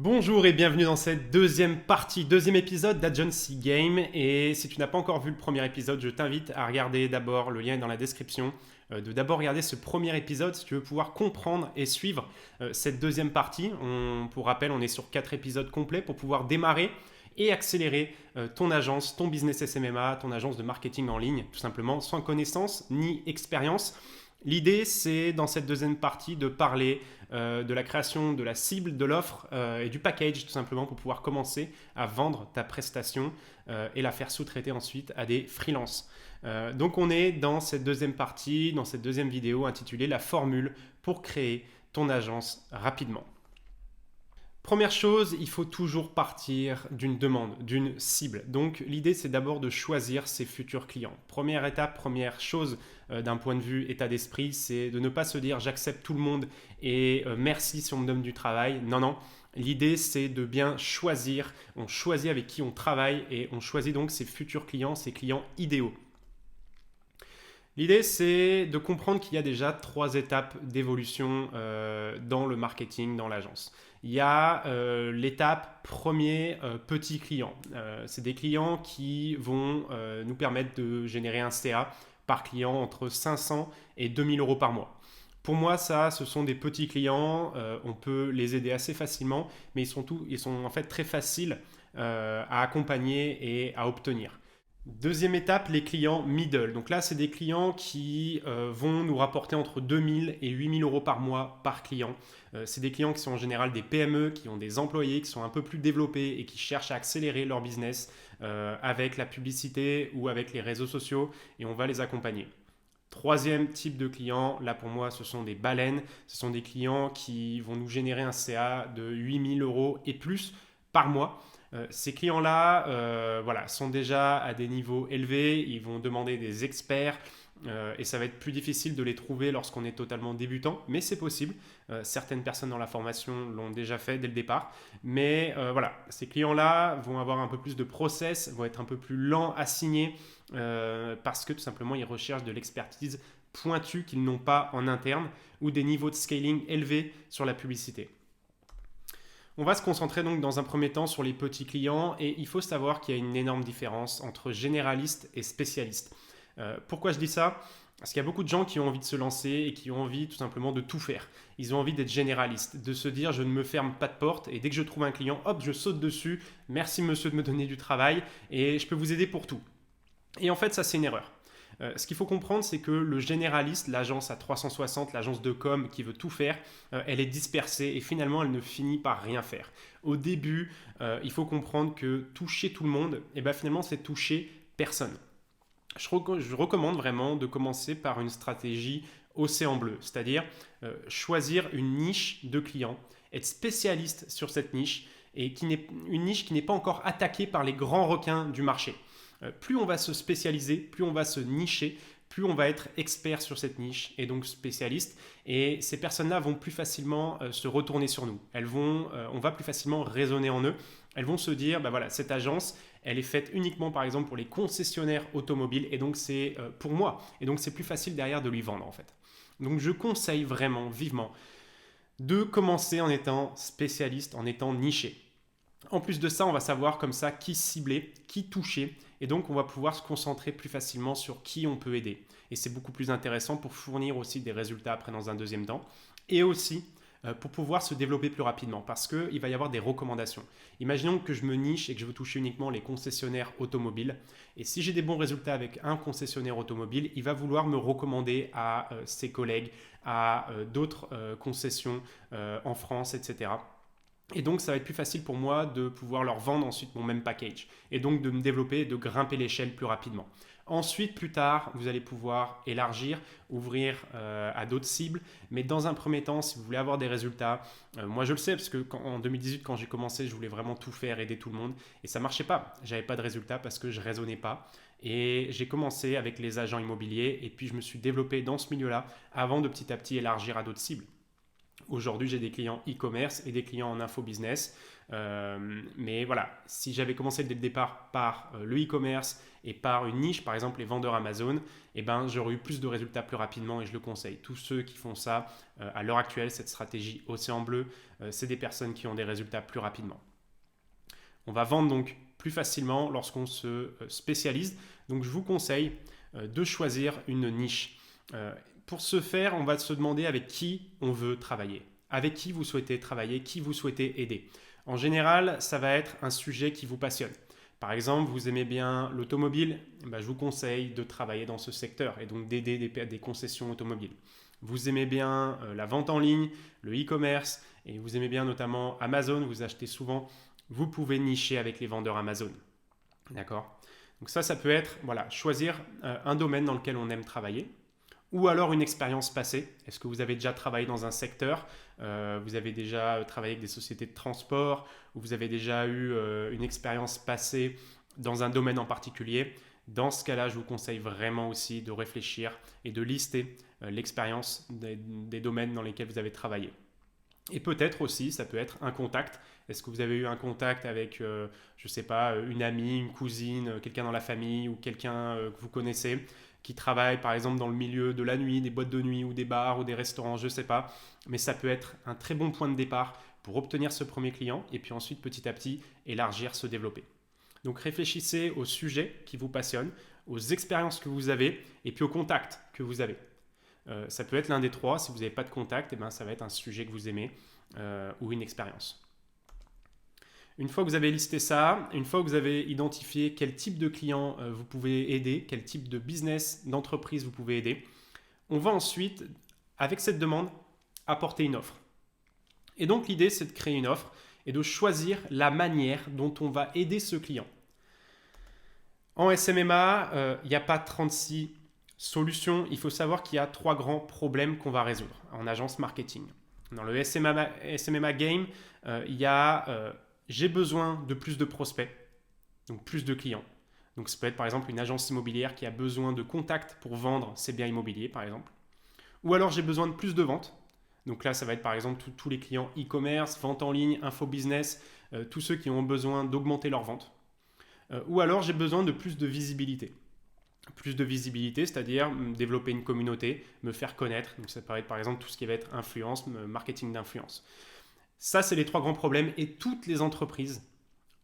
Bonjour et bienvenue dans cette deuxième épisode d'Agency Game. Et si tu n'as pas encore vu le premier épisode, je t'invite à regarder d'abord, le lien est dans la description, de d'abord regarder ce premier épisode si tu veux pouvoir comprendre et suivre cette deuxième partie. Pour rappel, on est sur 4 épisodes complets pour pouvoir démarrer et accélérer ton agence, ton business SMMA, ton agence de marketing en ligne, tout simplement, sans connaissance ni expérience. L'idée, c'est dans cette deuxième partie de parler de la création de la cible, de l'offre et du package tout simplement pour pouvoir commencer à vendre ta prestation et la faire sous-traiter ensuite à des freelances. Donc on est dans cette deuxième partie, dans cette deuxième vidéo intitulée La formule pour créer ton agence rapidement. Première chose, il faut toujours partir d'une demande, d'une cible. Donc l'idée, c'est d'abord de choisir ses futurs clients. Première étape, première chose d'un point de vue état d'esprit, c'est de ne pas se dire j'accepte tout le monde et merci si on me donne du travail. Non, non. L'idée, c'est de bien choisir. On choisit avec qui on travaille et on choisit donc ses futurs clients, ses clients idéaux. L'idée, c'est de comprendre qu'il y a déjà 3 étapes d'évolution dans le marketing, dans l'agence. Il y a l'étape premier petit client. C'est des clients qui vont nous permettre de générer un CA par client entre 500 et 2000 euros par mois. Pour moi, ça, ce sont des petits clients. On peut les aider assez facilement, mais ils sont en fait très faciles à accompagner et à obtenir. Deuxième étape, les clients middle. Donc là, c'est des clients qui vont nous rapporter entre 2000 et 8000 euros par mois par client. C'est des clients qui sont en général des PME, qui ont des employés, qui sont un peu plus développés et qui cherchent à accélérer leur business avec la publicité ou avec les réseaux sociaux et on va les accompagner. Troisième type de client, là pour moi, ce sont des baleines. Ce sont des clients qui vont nous générer un CA de 8000 euros et plus par mois. Ces clients-là voilà, sont déjà à des niveaux élevés, ils vont demander des experts et ça va être plus difficile de les trouver lorsqu'on est totalement débutant, mais c'est possible. Certaines personnes dans la formation l'ont déjà fait dès le départ, mais voilà, ces clients-là vont avoir un peu plus de process, vont être un peu plus lents à signer parce que tout simplement ils recherchent de l'expertise pointue qu'ils n'ont pas en interne ou des niveaux de scaling élevés sur la publicité. On va se concentrer donc dans un premier temps sur les petits clients et il faut savoir qu'il y a une énorme différence entre généraliste et spécialiste. Pourquoi je dis ça? Parce qu'il y a beaucoup de gens qui ont envie de se lancer et qui ont envie tout simplement de tout faire. Ils ont envie d'être généralistes, de se dire je ne me ferme pas de porte et dès que je trouve un client, hop, je saute dessus. Merci monsieur de me donner du travail et je peux vous aider pour tout. Et en fait, ça c'est une erreur. Ce qu'il faut comprendre, c'est que le généraliste, l'agence à 360, l'agence de com qui veut tout faire, elle est dispersée et finalement elle ne finit par rien faire. Au début, il faut comprendre que toucher tout le monde, et ben finalement c'est toucher personne. Je recommande vraiment de commencer par une stratégie océan bleu, c'est-à-dire choisir une niche de clients, être spécialiste sur cette niche et une niche qui n'est pas encore attaquée par les grands requins du marché. Plus on va se spécialiser, plus on va se nicher, plus on va être expert sur cette niche et donc spécialiste. Et ces personnes-là vont plus facilement se retourner sur nous. On va plus facilement raisonner en eux. Elles vont se dire, bah voilà, cette agence, elle est faite uniquement par exemple pour les concessionnaires automobiles et donc c'est pour moi. Et donc c'est plus facile derrière de lui vendre en fait. Donc je conseille vraiment, vivement, de commencer en étant spécialiste, en étant niché. En plus de ça, on va savoir comme ça qui cibler, qui toucher, et donc on va pouvoir se concentrer plus facilement sur qui on peut aider. Et c'est beaucoup plus intéressant pour fournir aussi des résultats après dans un deuxième temps, et aussi pour pouvoir se développer plus rapidement, parce qu'il va y avoir des recommandations. Imaginons que je me niche et que je veux toucher uniquement les concessionnaires automobiles, et si j'ai des bons résultats avec un concessionnaire automobile, il va vouloir me recommander à ses collègues, à d'autres concessions en France, etc. Et donc, ça va être plus facile pour moi de pouvoir leur vendre ensuite mon même package. Et donc, de me développer et de grimper l'échelle plus rapidement. Ensuite, plus tard, vous allez pouvoir élargir, ouvrir à d'autres cibles. Mais dans un premier temps, si vous voulez avoir des résultats, moi je le sais parce que en 2018, quand j'ai commencé, je voulais vraiment tout faire, aider tout le monde. Et ça ne marchait pas. J'avais pas de résultats parce que je ne raisonnais pas. Et j'ai commencé avec les agents immobiliers et puis je me suis développé dans ce milieu-là avant de petit à petit élargir à d'autres cibles. Aujourd'hui, j'ai des clients e-commerce et des clients en infobusiness. Mais voilà, si j'avais commencé dès le départ par le e-commerce et par une niche, par exemple les vendeurs Amazon, eh ben, j'aurais eu plus de résultats plus rapidement et je le conseille. Tous ceux qui font ça à l'heure actuelle, cette stratégie Océan Bleu, c'est des personnes qui ont des résultats plus rapidement. On va vendre donc plus facilement lorsqu'on se spécialise. Donc je vous conseille de choisir une niche. Pour ce faire, on va se demander avec qui on veut travailler, avec qui vous souhaitez travailler, qui vous souhaitez aider. En général, ça va être un sujet qui vous passionne. Par exemple, vous aimez bien l'automobile, je vous conseille de travailler dans ce secteur et donc d'aider des concessions automobiles. Vous aimez bien la vente en ligne, le e-commerce et vous aimez bien notamment Amazon, vous achetez souvent, vous pouvez nicher avec les vendeurs Amazon. D'accord ? Donc ça peut être choisir un domaine dans lequel on aime travailler. Ou alors une expérience passée. Est-ce que vous avez déjà travaillé dans un secteur vous avez déjà travaillé avec des sociétés de transport ou vous avez déjà eu une expérience passée dans un domaine en particulier? Dans ce cas-là, je vous conseille vraiment aussi de réfléchir et de lister l'expérience des domaines dans lesquels vous avez travaillé. Et peut-être aussi, ça peut être un contact. Est-ce que vous avez eu un contact avec, je ne sais pas, une amie, une cousine, quelqu'un dans la famille ou quelqu'un que vous connaissez qui travaille par exemple dans le milieu de la nuit, des boîtes de nuit ou des bars ou des restaurants, je ne sais pas. Mais ça peut être un très bon point de départ pour obtenir ce premier client et puis ensuite petit à petit élargir, se développer. Donc réfléchissez au sujet qui vous passionne, aux expériences que vous avez et puis aux contacts que vous avez. Ça peut être l'un des trois. Si vous n'avez pas de contact, ça va être un sujet que vous aimez ou une expérience. Une fois que vous avez listé ça, une fois que vous avez identifié quel type de client vous pouvez aider, quel type de business, d'entreprise vous pouvez aider, on va ensuite, avec cette demande, apporter une offre. Et donc l'idée, c'est de créer une offre et de choisir la manière dont on va aider ce client. En SMMA, il n'y a pas 36 solutions. Il faut savoir qu'il y a 3 grands problèmes qu'on va résoudre en agence marketing. Dans le SMMA game, il y a j'ai besoin de plus de prospects, donc plus de clients. Donc ça peut être par exemple une agence immobilière qui a besoin de contacts pour vendre ses biens immobiliers par exemple. Ou alors j'ai besoin de plus de ventes. Donc là ça va être par exemple tous les clients e-commerce, vente en ligne, infobusiness, tous ceux qui ont besoin d'augmenter leurs ventes. Ou alors j'ai besoin de plus de visibilité. Plus de visibilité, c'est-à-dire développer une communauté, me faire connaître. Donc ça peut être par exemple tout ce qui va être influence, marketing d'influence. Ça, c'est les 3 grands problèmes et toutes les entreprises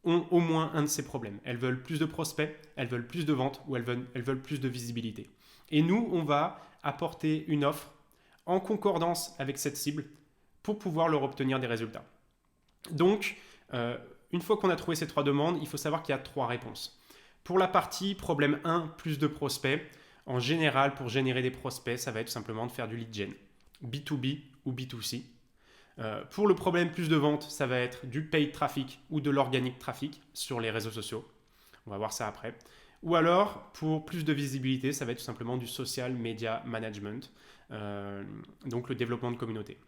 ont au moins un de ces problèmes. Elles veulent plus de prospects, elles veulent plus de ventes ou elles veulent plus de visibilité. Et nous, on va apporter une offre en concordance avec cette cible pour pouvoir leur obtenir des résultats. Donc, une fois qu'on a trouvé ces 3 demandes, il faut savoir qu'il y a 3 réponses. Pour la partie problème 1, plus de prospects, en général, pour générer des prospects, ça va être tout simplement de faire du lead gen, B2B ou B2C. Pour le problème plus de ventes, ça va être du paid traffic ou de l'organic traffic sur les réseaux sociaux. On va voir ça après. Ou alors, pour plus de visibilité, ça va être tout simplement du social media management, donc le développement de communauté.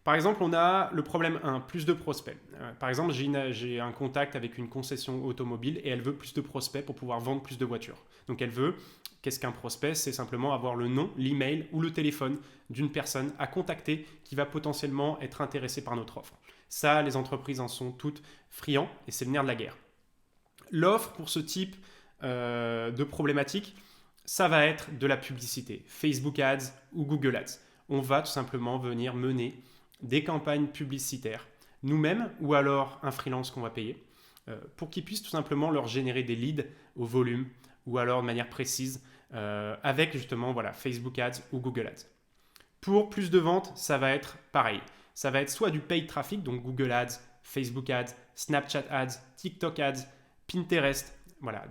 Par exemple, on a le problème 1, plus de prospects. Par exemple, j'ai un contact avec une concession automobile et elle veut plus de prospects pour pouvoir vendre plus de voitures. Donc elle veut, qu'est-ce qu'un prospect? C'est simplement avoir le nom, l'email ou le téléphone d'une personne à contacter qui va potentiellement être intéressée par notre offre. Ça, les entreprises en sont toutes friands et c'est le nerf de la guerre. L'offre pour ce type de problématique, ça va être de la publicité, Facebook Ads ou Google Ads. On va tout simplement venir mener des campagnes publicitaires, nous-mêmes ou alors un freelance qu'on va payer, pour qu'ils puissent tout simplement leur générer des leads au volume ou alors de manière précise avec justement Facebook Ads ou Google Ads. Pour plus de ventes, ça va être pareil. Ça va être soit du paid traffic, donc Google Ads, Facebook Ads, Snapchat Ads, TikTok Ads, Pinterest,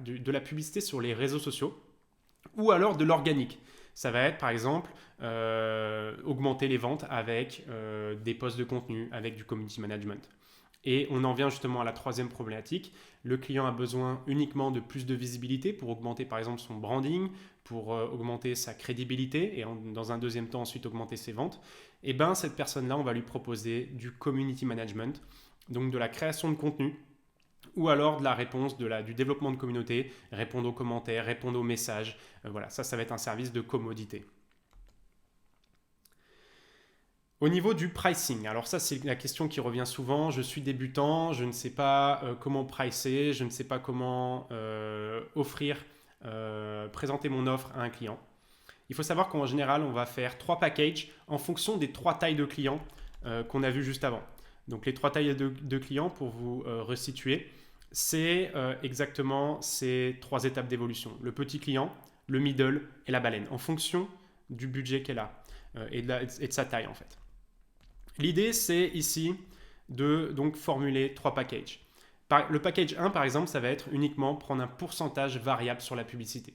de la publicité sur les réseaux sociaux, ou alors de l'organique. Ça va être par exemple augmenter les ventes avec des posts de contenu, avec du community management. Et on en vient justement à la 3e problématique. Le client a besoin uniquement de plus de visibilité pour augmenter par exemple son branding, pour augmenter sa crédibilité et dans un 2e temps ensuite augmenter ses ventes. Et bien cette personne-là, on va lui proposer du community management, donc de la création de contenu ou alors de la réponse, du développement de communauté, répondre aux commentaires, répondre aux messages. Ça va être un service de commodité. Au niveau du pricing, alors ça c'est la question qui revient souvent, je suis débutant, je ne sais pas comment pricer, je ne sais pas comment présenter mon offre à un client. Il faut savoir qu'en général on va faire 3 packages en fonction des 3 tailles de clients qu'on a vu juste avant. Donc les 3 tailles de clients, pour vous resituer, c'est exactement ces 3 étapes d'évolution. Le petit client, le middle et la baleine, en fonction du budget qu'elle a et de sa taille en fait. L'idée, c'est ici de donc formuler 3 packages. Le package 1, par exemple, ça va être uniquement prendre un pourcentage variable sur la publicité.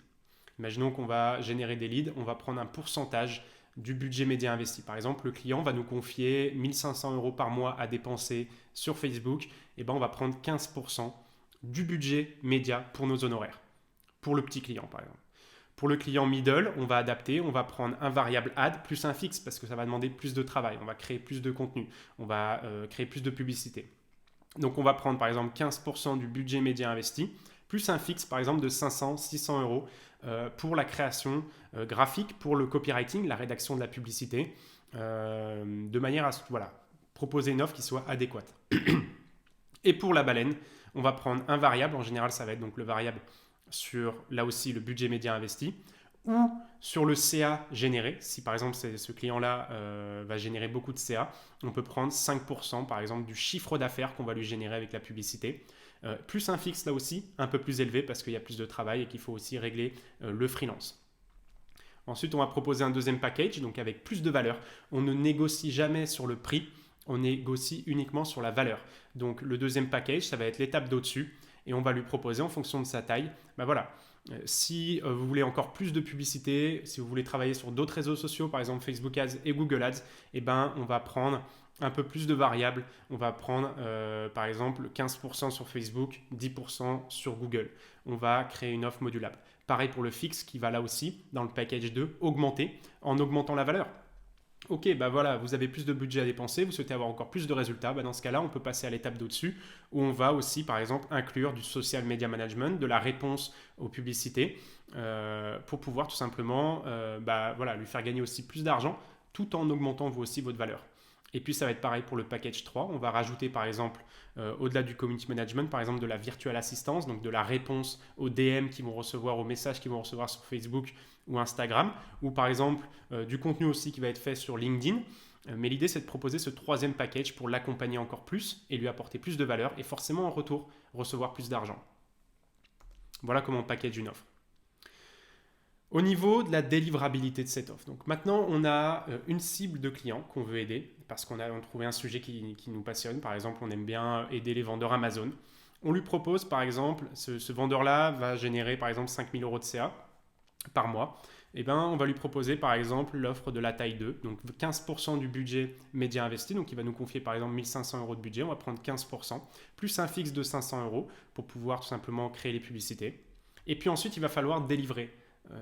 Imaginons qu'on va générer des leads, on va prendre un pourcentage du budget média investi. Par exemple, le client va nous confier 1500 € par mois à dépenser sur Facebook. Et ben, on va prendre 15% du budget média pour nos honoraires. Pour le petit client, par exemple. Pour le client middle, on va adapter, on va prendre un variable ad plus un fixe parce que ça va demander plus de travail, on va créer plus de contenu, on va créer plus de publicité. Donc on va prendre par exemple 15% du budget média investi plus un fixe par exemple de 500-600 € pour la création graphique, pour le copywriting, la rédaction de la publicité, de manière à proposer une offre qui soit adéquate. Et pour la baleine, on va prendre un variable, en général ça va être donc le variable sur, là aussi, le budget média investi, ou sur le CA généré. Si par exemple ce client-là va générer beaucoup de CA, on peut prendre 5% par exemple du chiffre d'affaires qu'on va lui générer avec la publicité. Plus un fixe là aussi, un peu plus élevé parce qu'il y a plus de travail et qu'il faut aussi régler le freelance. Ensuite, on va proposer un deuxième package, donc avec plus de valeur. On ne négocie jamais sur le prix, on négocie uniquement sur la valeur. Donc le deuxième package, ça va être l'étape d'au-dessus. Et on va lui proposer en fonction de sa taille, si vous voulez encore plus de publicité, si vous voulez travailler sur d'autres réseaux sociaux, par exemple Facebook Ads et Google Ads, on va prendre un peu plus de variables. On va prendre par exemple 15% sur Facebook, 10% sur Google. On va créer une offre modulable. Pareil pour le fixe qui va là aussi, dans le package 2, augmenter en augmentant la valeur. Ok, vous avez plus de budget à dépenser, vous souhaitez avoir encore plus de résultats, dans ce cas-là, on peut passer à l'étape d'au-dessus où on va aussi, par exemple, inclure du social media management, de la réponse aux publicités pour pouvoir tout simplement lui faire gagner aussi plus d'argent tout en augmentant vous aussi votre valeur. Et puis ça va être pareil pour le package 3. On va rajouter par exemple, au-delà du community management, par exemple de la virtual assistance, donc de la réponse aux DM qu'ils vont recevoir, aux messages qu'ils vont recevoir sur Facebook ou Instagram, ou par exemple du contenu aussi qui va être fait sur LinkedIn. Mais l'idée, c'est de proposer ce troisième package pour l'accompagner encore plus et lui apporter plus de valeur et forcément en retour recevoir plus d'argent. Voilà comment on package une offre. Au niveau de la délivrabilité de cette offre, donc maintenant on a une cible de clients qu'on veut aider parce qu'on a trouvé un sujet qui nous passionne. Par exemple, on aime bien aider les vendeurs Amazon. On lui propose par exemple, ce vendeur-là va générer par exemple 5 000 € de CA par mois. On va lui proposer par exemple l'offre de la taille 2, donc 15% du budget média investi, donc il va nous confier par exemple 1 500 € de budget, on va prendre 15%, plus un fixe de 500 € pour pouvoir tout simplement créer les publicités. Et puis ensuite, il va falloir délivrer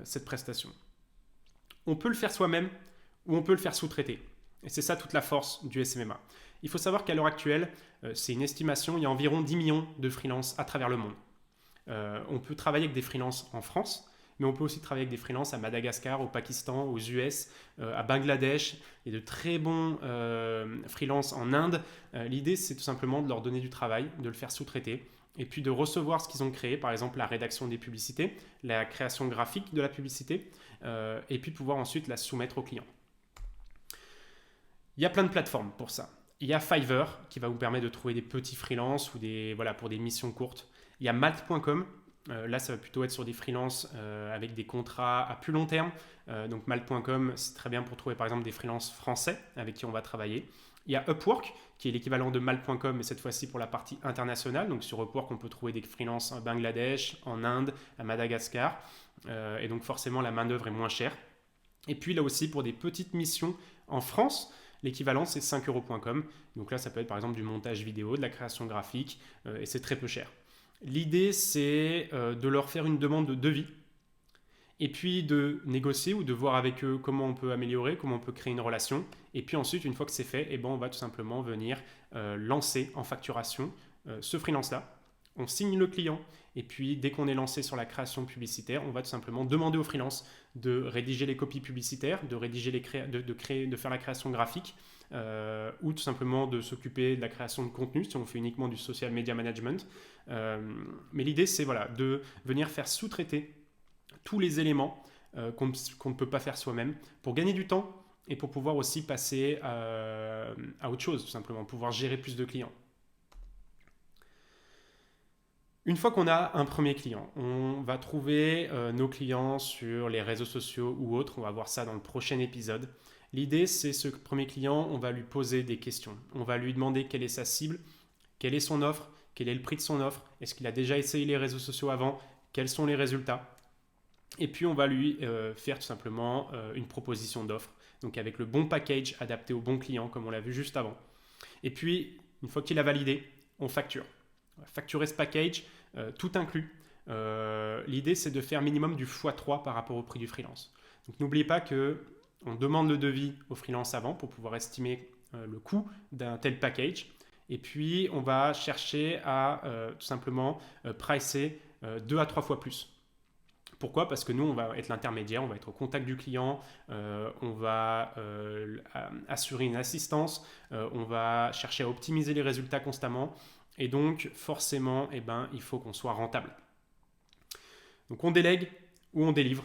cette prestation. On peut le faire soi-même ou on peut le faire sous-traiter. Et c'est ça toute la force du SMMA. Il faut savoir qu'à l'heure actuelle, c'est une estimation, il y a environ 10 millions de freelances à travers le monde. On peut travailler avec des freelances en France, mais on peut aussi travailler avec des freelances à Madagascar, au Pakistan, aux US, à Bangladesh. Il y a de très bons freelances en Inde. L'idée, c'est tout simplement de leur donner du travail, de le faire sous-traiter et puis de recevoir ce qu'ils ont créé, par exemple la rédaction des publicités, la création graphique de la publicité, et puis pouvoir ensuite la soumettre aux clients. Il y a plein de plateformes pour ça. Il y a Fiverr qui va vous permettre de trouver des petits freelances ou pour des missions courtes. Il y a Malt.com. Là, ça va plutôt être sur des freelances avec des contrats à plus long terme. Donc Malt.com, c'est très bien pour trouver par exemple des freelances français avec qui on va travailler. Il y a Upwork, qui est l'équivalent de Malt.com, mais cette fois-ci pour la partie internationale. Donc sur Upwork, on peut trouver des freelances en Bangladesh, en Inde, à Madagascar. Et donc forcément, la main-d'œuvre est moins chère. Et puis là aussi, pour des petites missions en France, l'équivalent, c'est 5euros.com. Donc là, ça peut être par exemple du montage vidéo, de la création graphique, et c'est très peu cher. L'idée, c'est de leur faire une demande de devis et puis de négocier ou de voir avec eux comment on peut améliorer, comment on peut créer une relation. Et puis ensuite, une fois que c'est fait, on va tout simplement venir lancer en facturation ce freelance-là On signe le client et puis dès qu'on est lancé sur la création publicitaire, on va tout simplement demander au freelance de rédiger les copies publicitaires, de rédiger de faire la création graphique ou tout simplement de s'occuper de la création de contenu si on fait uniquement du social media management. Mais l'idée c'est voilà, de venir faire sous-traiter tous les éléments qu'on ne peut pas faire soi-même pour gagner du temps et pour pouvoir aussi passer à autre chose, tout simplement, pouvoir gérer plus de clients. Une fois qu'on a un premier client, on va trouver nos clients sur les réseaux sociaux ou autres. On va voir ça dans le prochain épisode. L'idée, c'est ce premier client, on va lui poser des questions. On va lui demander quelle est sa cible, quelle est son offre, quel est le prix de son offre, est-ce qu'il a déjà essayé les réseaux sociaux avant, quels sont les résultats. Et puis, on va lui faire tout simplement une proposition d'offre, donc avec le bon package adapté au bon client, comme on l'a vu juste avant. Et puis, une fois qu'il a validé, on facture. On va facturer ce package, tout inclus. L'idée, c'est de faire minimum du x3 par rapport au prix du freelance. Donc, n'oubliez pas qu'on demande le devis au freelance avant pour pouvoir estimer le coût d'un tel package. Et puis, on va chercher à tout simplement pricer 2 à 3 fois plus. Pourquoi ? Parce que nous, on va être l'intermédiaire, on va être au contact du client, on va assurer une assistance, on va chercher à optimiser les résultats constamment. Et donc, forcément, il faut qu'on soit rentable. Donc, on délègue ou on délivre.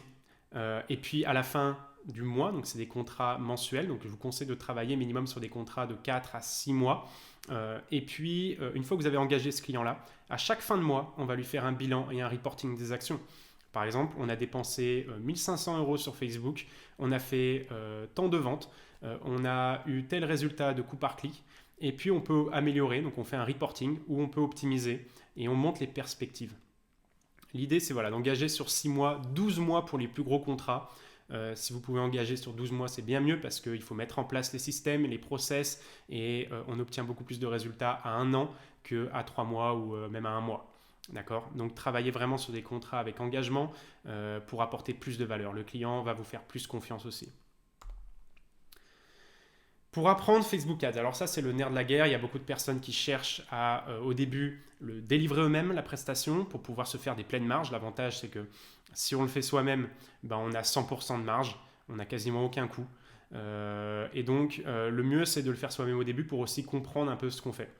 Et puis, à la fin du mois, donc c'est des contrats mensuels, donc je vous conseille de travailler minimum sur des contrats de 4 à 6 mois. Et puis, une fois que vous avez engagé ce client-là, à chaque fin de mois, on va lui faire un bilan et un reporting des actions. Par exemple, on a dépensé 1500 € sur Facebook, on a fait tant de ventes, on a eu tel résultat de coût par clic, et puis on peut améliorer, donc on fait un reporting où on peut optimiser et on monte les perspectives. L'idée, c'est voilà, d'engager sur 6 mois, 12 mois pour les plus gros contrats. Si vous pouvez engager sur 12 mois, c'est bien mieux parce qu'il faut mettre en place les systèmes, les process, et on obtient beaucoup plus de résultats à 1 an qu'à 3 mois ou même à 1 mois. D'accord ? Donc, travaillez vraiment sur des contrats avec engagement pour apporter plus de valeur. Le client va vous faire plus confiance aussi. Pour apprendre Facebook Ads, alors ça c'est le nerf de la guerre, il y a beaucoup de personnes qui cherchent à au début le délivrer eux-mêmes la prestation pour pouvoir se faire des pleines marges. L'avantage c'est que si on le fait soi-même, on a 100% de marge, on n'a quasiment aucun coût. Et donc le mieux c'est de le faire soi-même au début pour aussi comprendre un peu ce qu'on fait.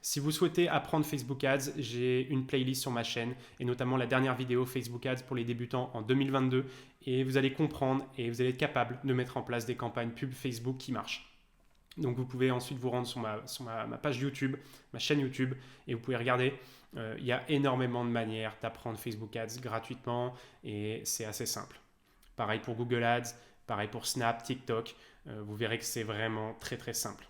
Si vous souhaitez apprendre Facebook Ads, j'ai une playlist sur ma chaîne et notamment la dernière vidéo Facebook Ads pour les débutants en 2022 et vous allez comprendre et vous allez être capable de mettre en place des campagnes pub Facebook qui marchent. Donc vous pouvez ensuite vous rendre sur ma page YouTube, ma chaîne YouTube, et vous pouvez regarder. Il y a énormément de manières d'apprendre Facebook Ads gratuitement et c'est assez simple. Pareil pour Google Ads, pareil pour Snap, TikTok. Vous verrez que c'est vraiment très très simple.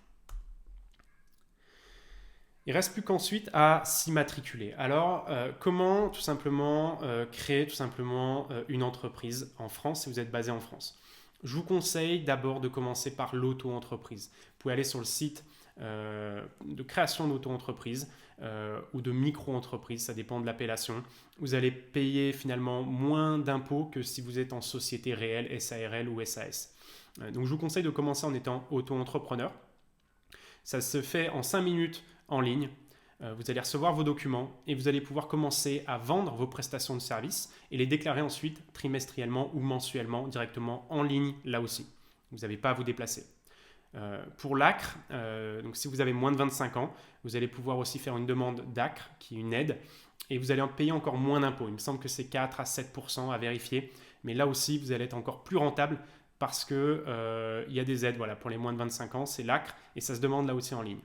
Il ne reste plus qu'ensuite à s'immatriculer. Alors, comment tout simplement créer tout simplement une entreprise en France si vous êtes basé en France ? Je vous conseille d'abord de commencer par l'auto-entreprise. Vous pouvez aller sur le site de création d'auto-entreprise ou de micro-entreprise, ça dépend de l'appellation. Vous allez payer finalement moins d'impôts que si vous êtes en société réelle, SARL ou SAS. Donc je vous conseille de commencer en étant auto-entrepreneur. Ça se fait en 5 minutes en ligne. Vous allez recevoir vos documents et vous allez pouvoir commencer à vendre vos prestations de services et les déclarer ensuite trimestriellement ou mensuellement directement en ligne là aussi. Vous n'avez pas à vous déplacer. Pour l'ACRE, donc si vous avez moins de 25 ans, vous allez pouvoir aussi faire une demande d'ACRE qui est une aide et vous allez en payer encore moins d'impôts. Il me semble que c'est 4 à 7% à vérifier, mais là aussi vous allez être encore plus rentable parce qu'il y a des aides pour les moins de 25 ans, c'est l'ACRE et ça se demande là aussi en ligne.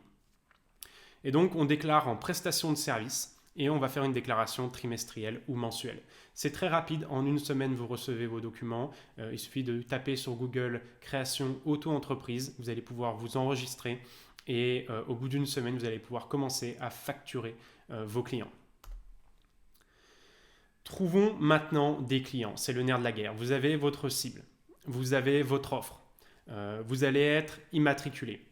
Et donc, on déclare en prestation de service et on va faire une déclaration trimestrielle ou mensuelle. C'est très rapide. En une semaine, vous recevez vos documents. Il suffit de taper sur Google « Création auto-entreprise ». Vous allez pouvoir vous enregistrer et au bout d'une semaine, vous allez pouvoir commencer à facturer vos clients. Trouvons maintenant des clients. C'est le nerf de la guerre. Vous avez votre cible. Vous avez votre offre. Vous allez être immatriculé.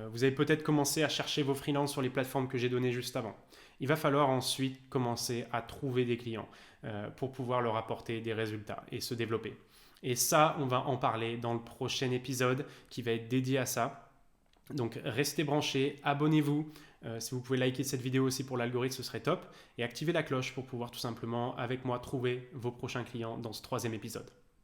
Vous avez peut-être commencé à chercher vos freelances sur les plateformes que j'ai données juste avant. Il va falloir ensuite commencer à trouver des clients pour pouvoir leur apporter des résultats et se développer. Et ça, on va en parler dans le prochain épisode qui va être dédié à ça. Donc restez branchés, abonnez-vous. Si vous pouvez liker cette vidéo aussi pour l'algorithme, ce serait top. Et activez la cloche pour pouvoir tout simplement, avec moi, trouver vos prochains clients dans ce 3e épisode.